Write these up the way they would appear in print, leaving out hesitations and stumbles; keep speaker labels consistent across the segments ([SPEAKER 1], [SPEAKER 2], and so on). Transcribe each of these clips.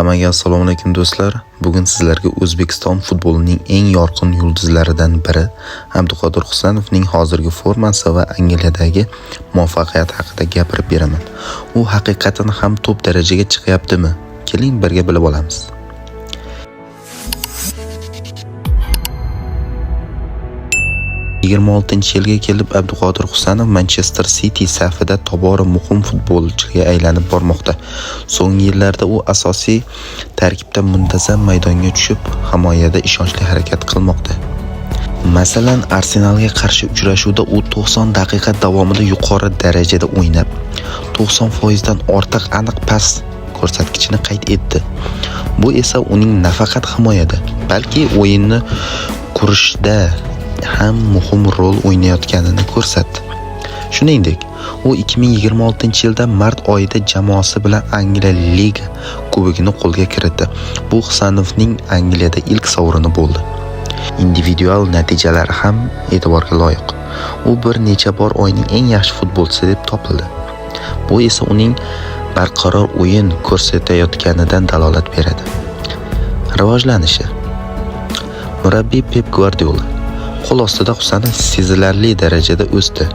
[SPEAKER 1] Hammaga assalomu alaykum do'stlar. Bugun sizlarga O'zbekiston futbolining eng yorqin yulduzlaridan biri Abduqodir Husanovning hozirgi formasi va Angliyadagi muvaffaqiyati haqida gapirib beraman. U haqiqatan ham top darajaga chiqyaptimi? Keling birga bilib olamiz. Yilga kelib Abduqodir Husanov Manchester City safida tobora muhim futbolchiga aylanib bormoqda. So'nggi yillarda u asosiy tarkibda muntazam maydonga tushib, himoyada ishonchli harakat qilmoqda. Masalan, Arsenalga qarshi uchrashuvda u 90 daqiqa davomida yuqori darajada o'ynab, 90% dan ortiq aniq pas ko'rsatkichini qayd etdi. Bu esa uning nafaqat himoyada, balki o'yinni qurishda ham muhim rol o'ynayotganini ko'rsatdi. Shuningdek, u 2026-yilda mart oyida jamoasi bilan Angliya Liga Kubogini qo'lga kiritdi. Bu Husanovning Angliyada ilk sovrini bo'ldi. Individual natijalari ham e'tiborga loyiq. U bir necha bor oyning eng yaxshi futbolchisi deb topildi. Bu esa uning barqaror o'yin ko'rsatayotganidan dalolat beradi. Rivojlanishi. Murabbiy Pep Guardiola qo'l ostida Husanov sezilarli darajada o'sdi.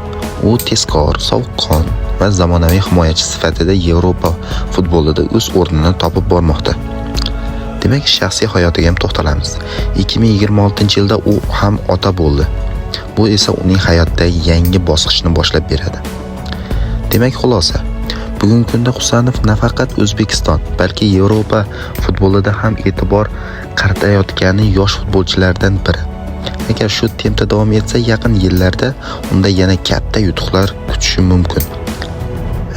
[SPEAKER 1] U tezkor, sovuqqon va zamonaviy himoyachi sifatida Yevropa futbolida o'z o'rnini topib bormoqda. Demak, shaxsiy hayotiga ham to'xtalamiz. 2026-yilda u ham ota bo'ldi. Bu esa uning hayotdagi yangi bosqichni boshlab beradi. Demak, xulosa. Bugungi kunda Husanov nafaqat O'zbekiston, balki Yevropa futbolida ham e'tibor qaratayotgan yosh futbolchilardan biri. Agar shu tempda davom etsa, yaqin yillarda unda yana katta yutuqlar kutishi mumkin.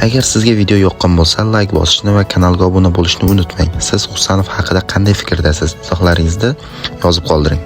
[SPEAKER 1] Agar sizga video yoqqan bo'lsa, like bosishni va kanalga obuna bo'lishni unutmang. Siz Husanov haqida qanday fikrdasiz? Izohlaringizni yozib qoldiring.